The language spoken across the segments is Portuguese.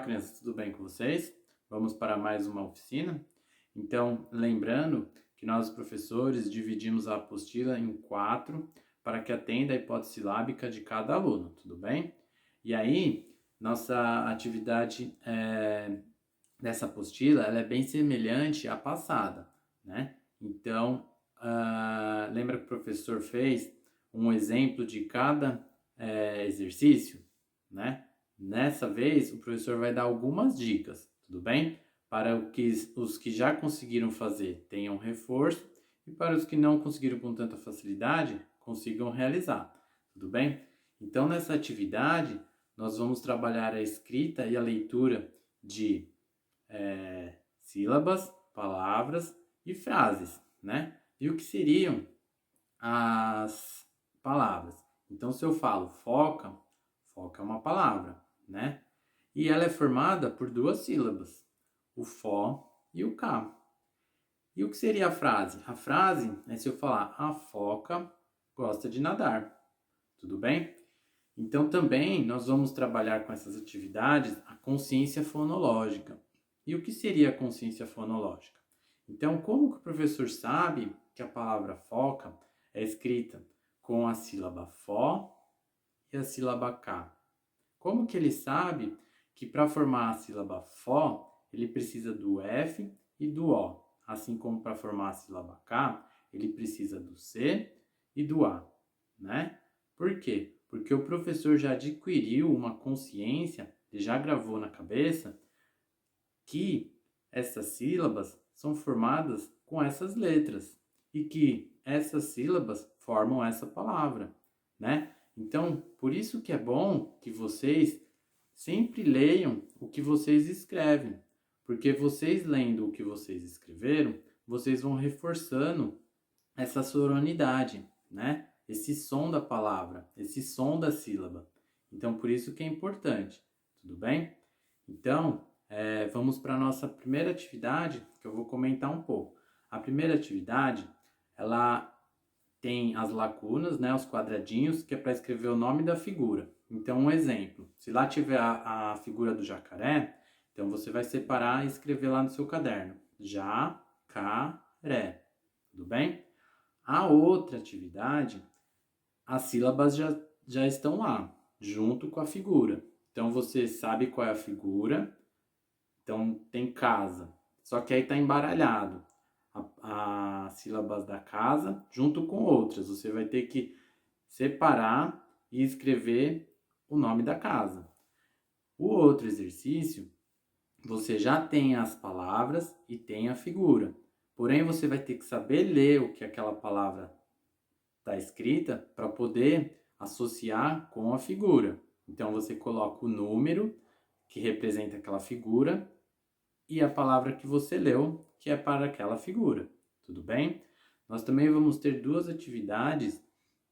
crianças, tudo bem com vocês? Vamos para mais uma oficina? Então, lembrando que nós, professores, dividimos a apostila em 4 para que atenda a hipótese silábica de cada aluno, tudo bem? E aí, nossa atividade dessa apostila ela é bem semelhante à passada, né? Então, lembra que o professor fez um exemplo de cada exercício, né? Nessa vez, o professor vai dar algumas dicas, tudo bem? Para os que já conseguiram fazer tenham reforço e para os que não conseguiram com tanta facilidade, consigam realizar, tudo bem? Então, nessa atividade, nós vamos trabalhar a escrita e a leitura de sílabas, palavras e frases, né? E o que seriam as palavras? Então, se eu falo foca, foca é uma palavra, né? E ela é formada por 2 sílabas, o fó e o cá. E o que seria a frase? A frase é se eu falar a foca gosta de nadar, tudo bem? Então também nós vamos trabalhar com essas atividades a consciência fonológica. E o que seria a consciência fonológica? Então, como que o professor sabe que a palavra foca é escrita com a sílaba fó e a sílaba cá? Como que ele sabe que para formar a sílaba fó, ele precisa do F e do O, assim como para formar a sílaba K, ele precisa do C e do A, né? Por quê? Porque o professor já adquiriu uma consciência, ele já gravou na cabeça que essas sílabas são formadas com essas letras e que essas sílabas formam essa palavra, né? Então, por isso que é bom que vocês sempre leiam o que vocês escrevem, porque vocês lendo o que vocês escreveram, vocês vão reforçando essa sonoridade, né? Esse som da palavra, esse som da sílaba. Então, por isso que é importante, tudo bem? Então, vamos para a nossa primeira atividade, que eu vou comentar um pouco. A primeira atividade, ela tem as lacunas, né, os quadradinhos, que é para escrever o nome da figura. Então, um exemplo, se lá tiver a figura do jacaré, então você vai separar e escrever lá no seu caderno. Jacaré, tudo bem? A outra atividade, as sílabas já estão lá, junto com a figura. Então, você sabe qual é a figura. Então, tem casa. Só que aí está embaralhado as sílabas da casa junto com outras. Você vai ter que separar e escrever o nome da casa. O outro exercício, você já tem as palavras e tem a figura. Porém, você vai ter que saber ler o que aquela palavra está escrita para poder associar com a figura. Então, você coloca o número que representa aquela figura e a palavra que você leu, que é para aquela figura. Tudo bem? Nós também vamos ter 2 atividades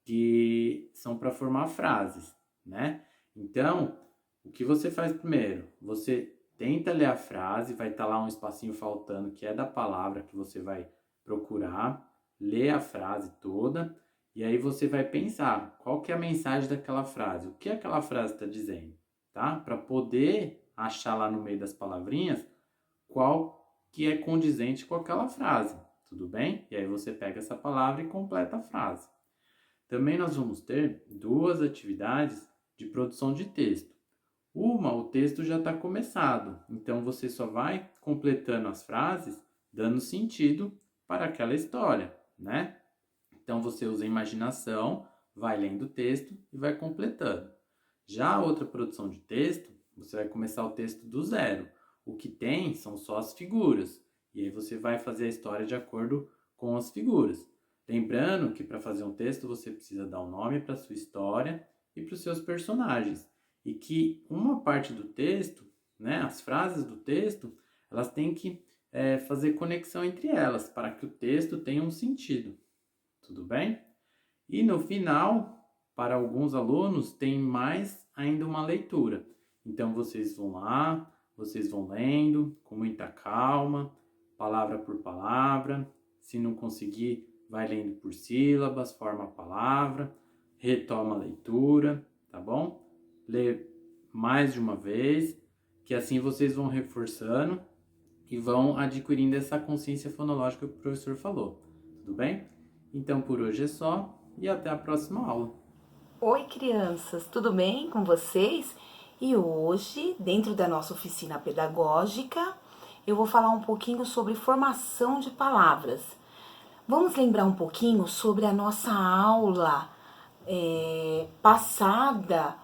que são para formar frases, né? Então, o que você faz primeiro? Você tenta ler a frase, vai estar lá um espacinho faltando que é da palavra que você vai procurar, ler a frase toda e aí você vai pensar qual que é a mensagem daquela frase, o que aquela frase está dizendo, tá? Para poder achar lá no meio das palavrinhas qual que é condizente com aquela frase, tudo bem? E aí você pega essa palavra e completa a frase. Também nós vamos ter 2 atividades de produção de texto. Uma, o texto já está começado, então você só vai completando as frases, dando sentido para aquela história, né? Então você usa a imaginação, vai lendo o texto e vai completando. Já a outra produção de texto, você vai começar o texto do zero. O que tem são só as figuras. E aí você vai fazer a história de acordo com as figuras. Lembrando que para fazer um texto você precisa dar um nome para a sua história e para os seus personagens. E que uma parte do texto, né, as frases do texto, elas têm que fazer conexão entre elas para que o texto tenha um sentido. Tudo bem? E no final, para alguns alunos, tem mais ainda uma leitura. Então vocês vão lá, vocês vão lendo com muita calma, palavra por palavra. Se não conseguir, vai lendo por sílabas, forma a palavra, retoma a leitura, tá bom? Lê mais de uma vez que assim vocês vão reforçando e vão adquirindo essa consciência fonológica que o professor falou. Tudo bem? Então por hoje é só e até a próxima aula. Oi, crianças, tudo bem com vocês? E hoje, dentro da nossa oficina pedagógica, eu vou falar um pouquinho sobre formação de palavras. Vamos lembrar um pouquinho sobre a nossa aula passada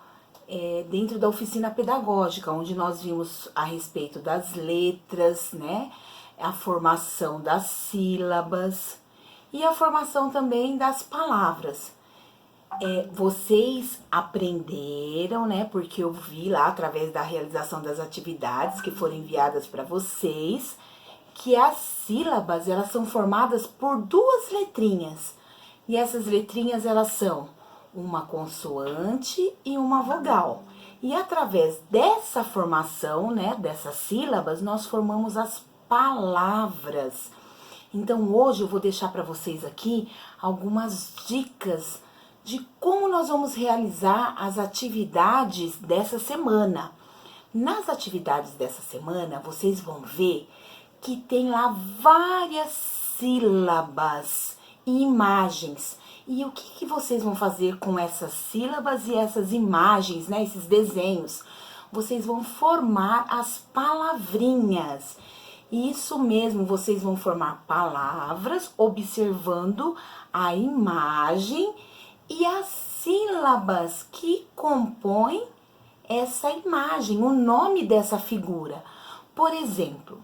dentro da oficina pedagógica, onde nós vimos a respeito das letras, né? A formação das sílabas e a formação também das palavras. Vocês aprenderam, né? Porque eu vi lá através da realização das atividades que foram enviadas para vocês, que as sílabas elas são formadas por duas letrinhas. E essas letrinhas elas são uma consoante e uma vogal. E através dessa formação, né, dessas sílabas, nós formamos as palavras. Então hoje eu vou deixar para vocês aqui algumas dicas de como nós vamos realizar as atividades dessa semana. Nas atividades dessa semana, vocês vão ver que tem lá várias sílabas e imagens. E o que vocês vão fazer com essas sílabas e essas imagens, né, esses desenhos? Vocês vão formar as palavrinhas. Isso mesmo, vocês vão formar palavras observando a imagem e as sílabas que compõem essa imagem, o nome dessa figura. Por exemplo,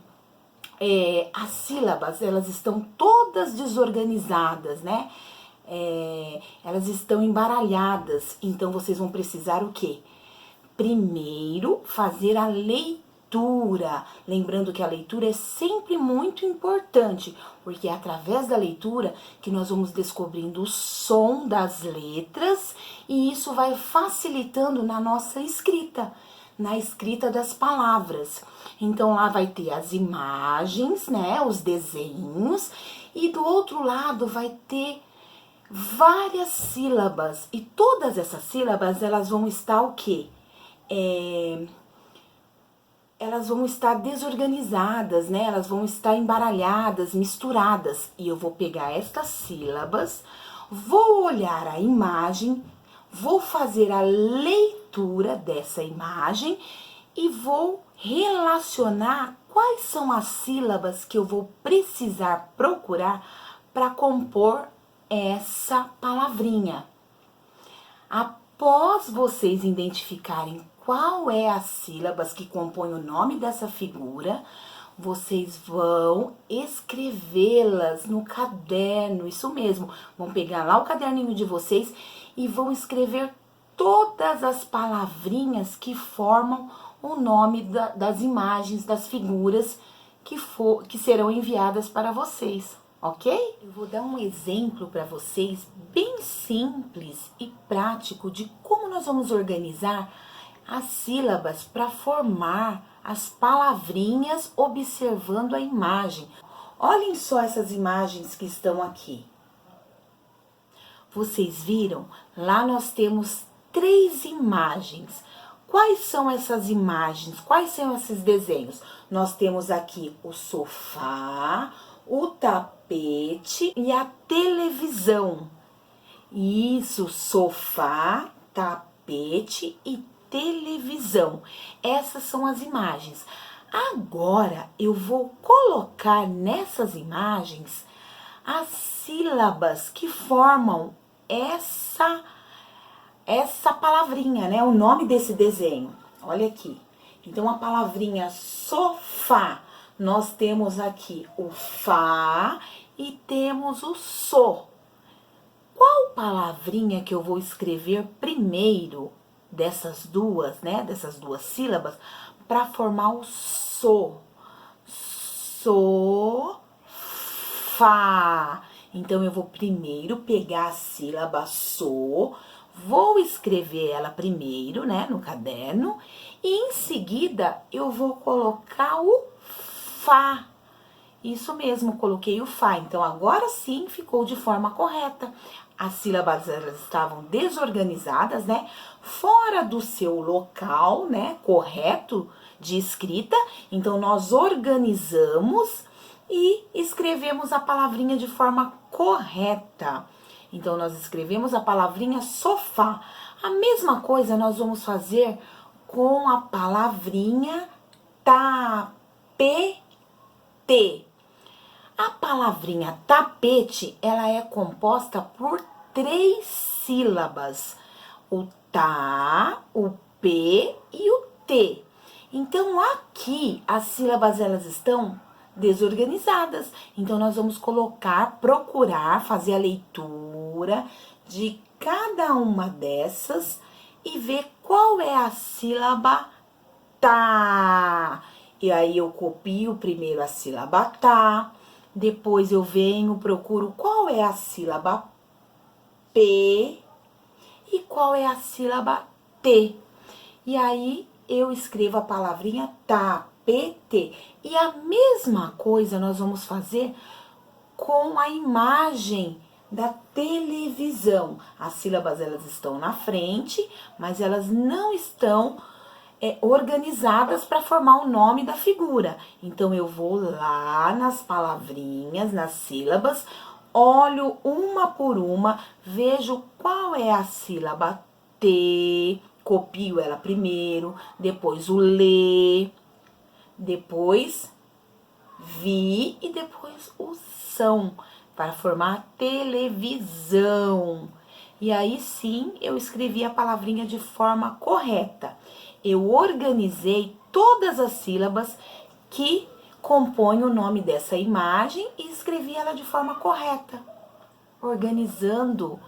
as sílabas, elas estão todas desorganizadas, né? Elas estão embaralhadas, então vocês vão precisar o quê? Primeiro, fazer a leitura. Lembrando que a leitura é sempre muito importante, porque é através da leitura que nós vamos descobrindo o som das letras e isso vai facilitando na nossa escrita, na escrita das palavras. Então lá vai ter as imagens, né, os desenhos, e do outro lado vai ter várias sílabas, e todas essas sílabas elas vão estar o quê? Elas vão estar desorganizadas, né? Elas vão estar embaralhadas, misturadas. E eu vou pegar estas sílabas, vou olhar a imagem, vou fazer a leitura dessa imagem e vou relacionar quais são as sílabas que eu vou precisar procurar para compor essa palavrinha. Após vocês identificarem qual é as sílabas que compõem o nome dessa figura, vocês vão escrevê-las no caderno, isso mesmo. Vão pegar lá o caderninho de vocês e vão escrever todas as palavrinhas que formam o nome das imagens, das figuras que serão enviadas para vocês. Ok? Eu vou dar um exemplo para vocês bem simples e prático de como nós vamos organizar as sílabas para formar as palavrinhas observando a imagem. Olhem só essas imagens que estão aqui. Vocês viram? Lá nós temos 3 imagens. Quais são essas imagens? Quais são esses desenhos? Nós temos aqui o sofá, o tapete e a televisão. Isso, sofá, tapete e televisão. Essas são as imagens. Agora eu vou colocar nessas imagens as sílabas que formam essa palavrinha, né? O nome desse desenho. Olha aqui. Então a palavrinha sofá, nós temos aqui o fá e temos o so. Qual palavrinha que eu vou escrever primeiro dessas duas, né? Dessas duas sílabas para formar o so? Sofá. Então eu vou primeiro pegar a sílaba so, vou escrever ela primeiro, né, no caderno, e em seguida eu vou colocar o fá. Isso mesmo, coloquei o Fá. Então, agora sim ficou de forma correta. As sílabas, elas estavam desorganizadas, né? Fora do seu local, né? Correto de escrita. Então, nós organizamos e escrevemos a palavrinha de forma correta. Então, nós escrevemos a palavrinha sofá. A mesma coisa nós vamos fazer com a palavrinha tapete. A palavrinha tapete, ela é composta por 3 sílabas. O tá, o p e o t. Então, aqui, as sílabas, elas estão desorganizadas. Então, nós vamos procurar fazer a leitura de cada uma dessas e ver qual é a sílaba tá. E aí, eu copio primeiro a sílaba tá, depois eu venho, procuro qual é a sílaba P e qual é a sílaba T. E aí, eu escrevo a palavrinha tapete. E a mesma coisa nós vamos fazer com a imagem da televisão. As sílabas, elas estão na frente, mas elas não estão organizadas para formar o nome da figura. Então, eu vou lá nas palavrinhas, nas sílabas, olho uma por uma, vejo qual é a sílaba T, copio ela primeiro, depois o lê, depois vi e depois o são, para formar televisão. E aí sim, eu escrevi a palavrinha de forma correta. Eu organizei todas as sílabas que compõem o nome dessa imagem e escrevi ela de forma correta, organizando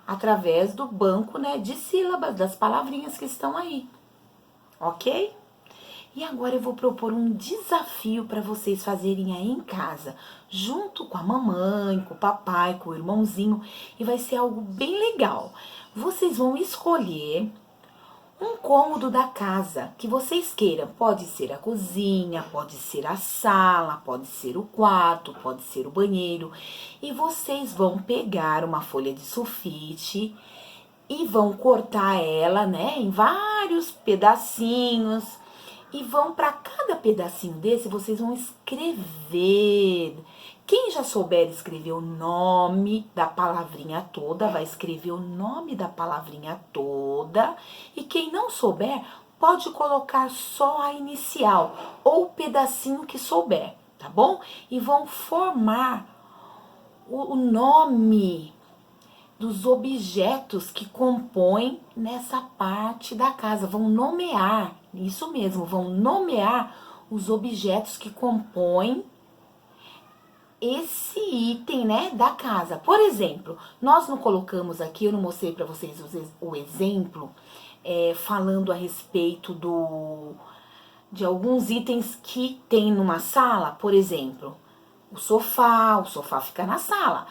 através do banco, né, de sílabas, das palavrinhas que estão aí, ok? E agora eu vou propor um desafio para vocês fazerem aí em casa, junto com a mamãe, com o papai, com o irmãozinho, e vai ser algo bem legal. Vocês vão escolher um cômodo da casa que vocês queiram. Pode ser a cozinha, pode ser a sala, pode ser o quarto, pode ser o banheiro. E vocês vão pegar uma folha de sulfite e vão cortar ela, né, em vários pedacinhos. E vão para cada pedacinho desse, vocês vão escrever. Quem já souber escrever o nome da palavrinha toda, vai escrever o nome da palavrinha toda. E quem não souber, pode colocar só a inicial ou o pedacinho que souber, tá bom? E vão formar o nome dos objetos que compõem nessa parte da casa. Vão nomear, isso mesmo, vão nomear os objetos que compõem esse item, né, da casa. Por exemplo, nós não colocamos aqui, eu não mostrei para vocês o exemplo, falando a respeito de alguns itens que tem numa sala. Por exemplo, o sofá fica na sala.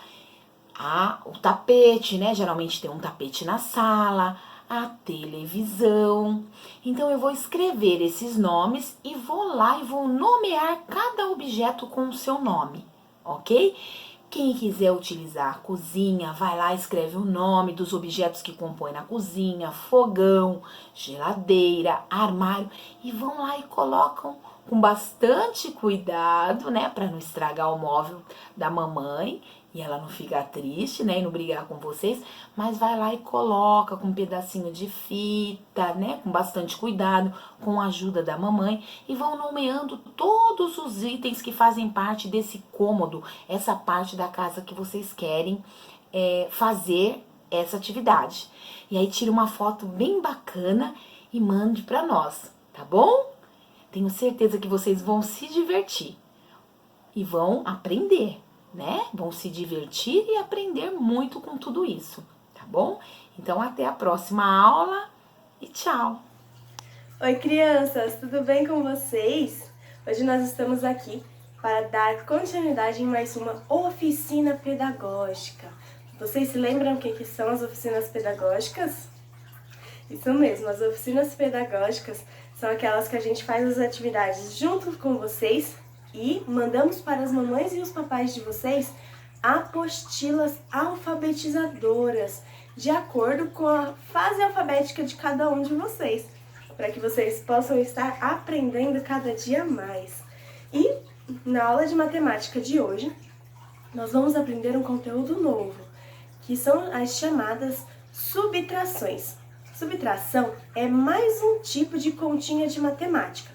O tapete, né, geralmente tem um tapete na sala, a televisão. Então, eu vou escrever esses nomes e vou lá e vou nomear cada objeto com o seu nome, ok? Quem quiser utilizar a cozinha, vai lá e escreve o nome dos objetos que compõem na cozinha, fogão, geladeira, armário, e vão lá e colocam com bastante cuidado, né, para não estragar o móvel da mamãe e ela não ficar triste, né, e não brigar com vocês, mas vai lá e coloca com um pedacinho de fita, né, com bastante cuidado, com a ajuda da mamãe, e vão nomeando todos os itens que fazem parte desse cômodo, essa parte da casa que vocês querem fazer essa atividade. E aí tira uma foto bem bacana e mande para nós, tá bom? Tenho certeza que vocês vão se divertir e vão aprender, né? Vão se divertir e aprender muito com tudo isso, tá bom? Então, até a próxima aula e tchau! Oi, crianças, tudo bem com vocês? Hoje nós estamos aqui para dar continuidade em mais uma oficina pedagógica. Vocês se lembram o que são as oficinas pedagógicas? Isso mesmo, as oficinas pedagógicas são aquelas que a gente faz as atividades junto com vocês, e mandamos para as mamães e os papais de vocês apostilas alfabetizadoras, de acordo com a fase alfabética de cada um de vocês, para que vocês possam estar aprendendo cada dia mais. E na aula de matemática de hoje, nós vamos aprender um conteúdo novo, que são as chamadas subtrações. Subtração é mais um tipo de continha de matemática.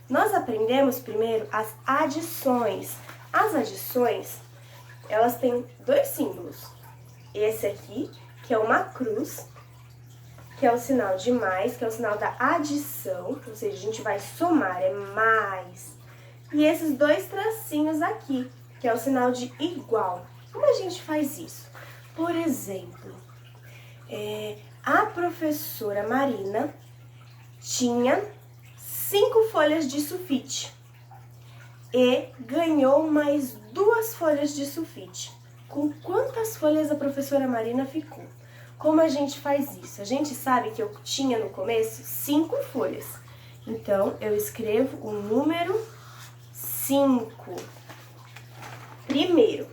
Nós aprendemos primeiro as adições. As adições, elas têm dois símbolos. Esse aqui, que é uma cruz, que é o sinal de mais, que é o sinal da adição, ou seja, a gente vai somar, é mais. E esses dois tracinhos aqui, que é o sinal de igual. Como a gente faz isso? Por exemplo, a professora Marina tinha 5 folhas de sulfite e ganhou mais 2 folhas de sulfite. Com quantas folhas a professora Marina ficou? Como a gente faz isso? A gente sabe que eu tinha no começo 5 folhas. Então, eu escrevo o número 5. Primeiro,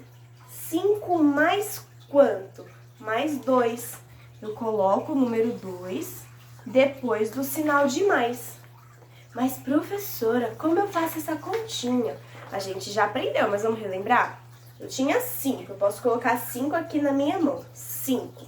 5 mais quanto? Mais 2. Eu coloco o número 2 depois do sinal de mais. Mas, professora, como eu faço essa continha? A gente já aprendeu, mas vamos relembrar? Eu tinha 5, eu posso colocar 5 aqui na minha mão. 5.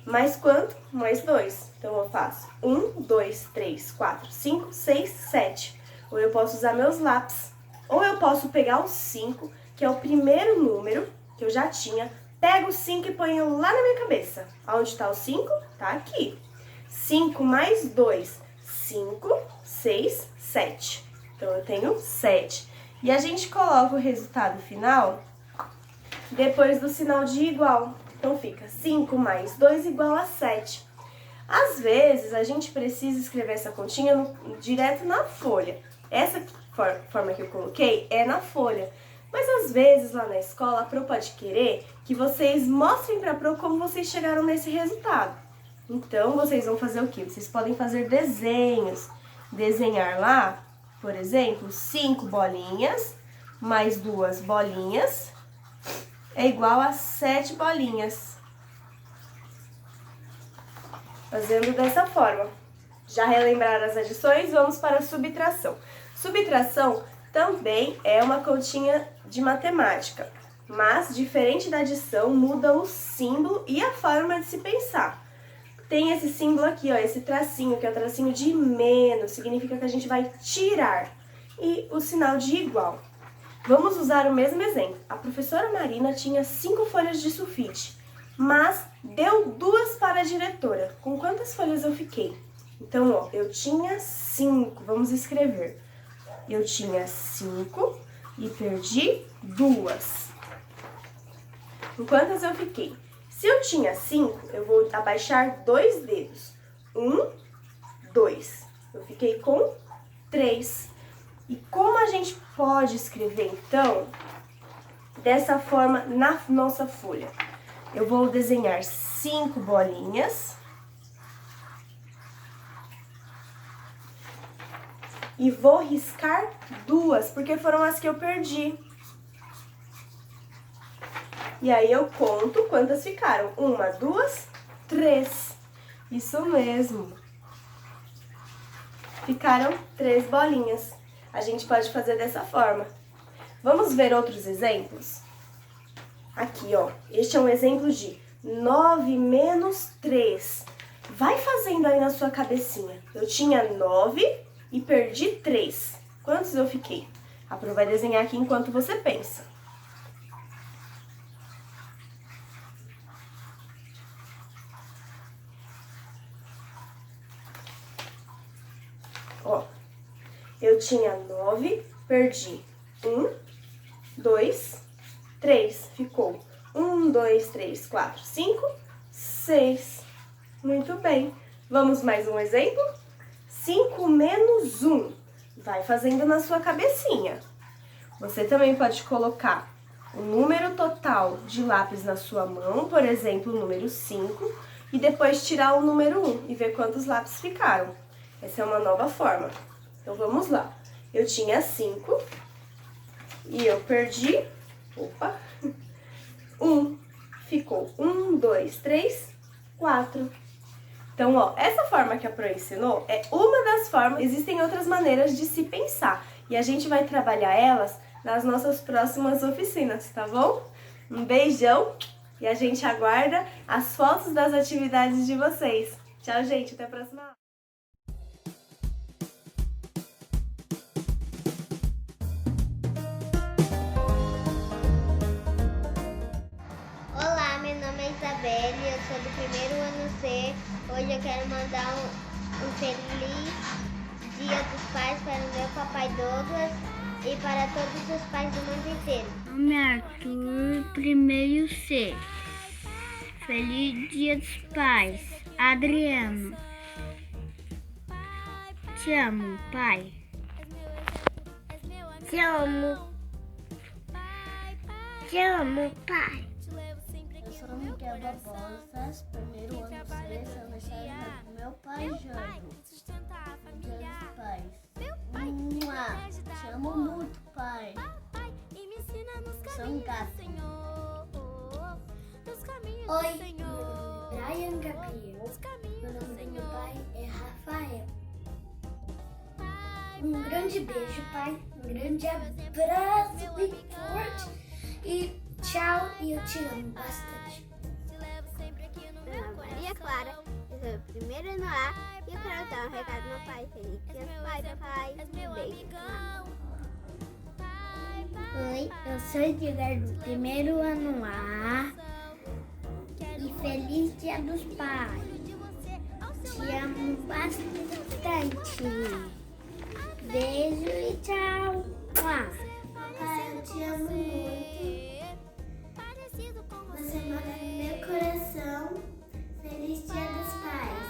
Mais quanto? Mais 2. Então, eu faço 1, 2, 3, 4, 5, 6, 7. Ou eu posso usar meus lápis. Ou eu posso pegar o 5, que é o primeiro número que eu já tinha. Pego o 5 e ponho lá na minha cabeça. Onde está o 5? Tá aqui. 5 mais 2, 5, 6, 7. Então, eu tenho 7. E a gente coloca o resultado final depois do sinal de igual. Então, fica 5 mais 2 igual a 7. Às vezes, a gente precisa escrever essa continha direto na folha. Essa forma que eu coloquei é na folha. Mas, às vezes, lá na escola, a Pro pode querer que vocês mostrem para a Pro como vocês chegaram nesse resultado. Então, vocês vão fazer o quê? Vocês podem fazer desenhos. Desenhar lá, por exemplo, 5 bolinhas mais 2 bolinhas é igual a 7 bolinhas. Fazendo dessa forma. Já relembraram as adições? Vamos para a subtração. Subtração também é uma continha de matemática, mas diferente da adição, muda o símbolo e a forma de se pensar. Tem esse símbolo aqui, ó, esse tracinho, que é o tracinho de menos, significa que a gente vai tirar. E o sinal de igual. Vamos usar o mesmo exemplo. A professora Marina tinha 5 folhas de sulfite, mas deu 2 para a diretora. Com quantas folhas eu fiquei? Então, ó, eu tinha 5, vamos escrever. Eu tinha 5 e perdi 2. Com quantas eu fiquei? Se eu tinha 5, eu vou abaixar 2 dedos. 1, 2. Eu fiquei com 3. E como a gente pode escrever, então, dessa forma na nossa folha? Eu vou desenhar 5 bolinhas. E vou riscar 2, porque foram as que eu perdi. E aí eu conto quantas ficaram. 1, 2, 3. Isso mesmo. Ficaram 3 bolinhas. A gente pode fazer dessa forma. Vamos ver outros exemplos? Aqui, ó. Este é um exemplo de 9 menos 3. Vai fazendo aí na sua cabecinha. Eu tinha 9 e perdi 3. Quantos eu fiquei? A Pro vai desenhar aqui enquanto você pensa. Ó, eu tinha 9, perdi 1, 2, 3. Ficou 1, 2, 3, 4, 5, 6. Muito bem. Vamos mais um exemplo? 5 menos 1. Vai fazendo na sua cabecinha. Você também pode colocar o número total de lápis na sua mão, por exemplo, o número 5, e depois tirar o número 1 e ver quantos lápis ficaram. Essa é uma nova forma. Então, vamos lá. Eu tinha 5 e eu perdi. Opa! 1. Ficou 1, 2, 3, 4. Então, ó, essa forma que a Pro ensinou é uma das formas. Existem outras maneiras de se pensar. E a gente vai trabalhar elas nas nossas próximas oficinas, tá bom? Um beijão e a gente aguarda as fotos das atividades de vocês. Tchau, gente. Até a próxima aula. Olá, meu nome é Isabelle, eu sou do primeiro ano C. Hoje eu quero mandar um feliz Dia dos Pais para o meu papai Douglas e para todos os pais do mundo inteiro. Meu nome é Arthur, primeiro C. Feliz Dia dos Pais, Adriano. Te amo, pai. Te amo. Te amo, pai. Eu sou Miguel Barbosa, primeiro ano C, sou aniversário do meu pai Jânio. Dia dos Pais. Te amo muito, pai. Sou um gato. Oi, meu nome é Brian Gabriel. Meu nome do meu pai é Rafael. Um grande beijo, pai. Um grande abraço bem forte. E tchau, e eu te amo bastante. Meu nome é Maria Clara, eu sou o primeiro ano A e eu quero dar um recado ao meu pai. Feliz Dia dos Pais, papai. Beijo. Oi, eu sou Edgar do primeiro ano A. E feliz Dia dos Pais. Te amo bastante. Beijo e tchau. Pai, eu te amo muito. Você mora no meu coração. Feliz Dia dos Pais.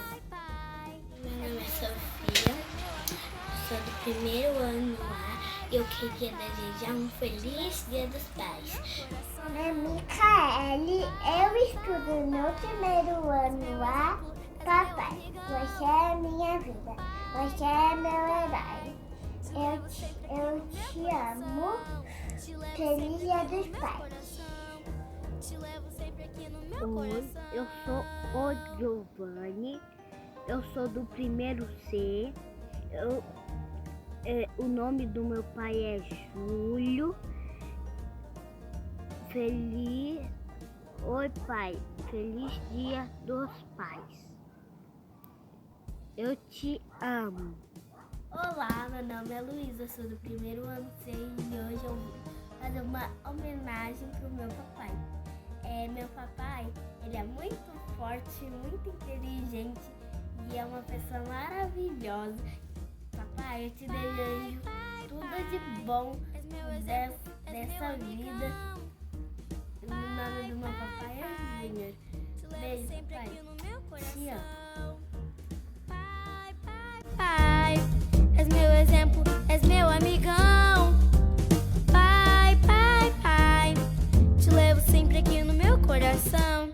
Meu nome é Sofia, sou do primeiro ano A e eu queria desejar um feliz Dia dos Pais. Meu nome é Micaele, eu estudo no primeiro ano A. Papai, você é a minha vida, você é meu herói. Eu te amo. Feliz Dia dos Pais. Oi, eu sou o Giovanni, eu sou do primeiro C, o nome do meu pai é Júlio. Oi pai, feliz Dia dos Pais. Eu te amo. Olá, meu nome é Luísa, sou do primeiro ano C e hoje eu vou fazer uma homenagem pro meu papai. Meu papai, ele é muito forte, muito inteligente e é uma pessoa maravilhosa. Papai, eu te desejo tudo de bom dessa vida. O nome do meu papai é Júnior. Beijo, papai. Te amo. Pai, és meu exemplo, és meu amigão. Pai, pai, pai, te levo sempre aqui no meu coração.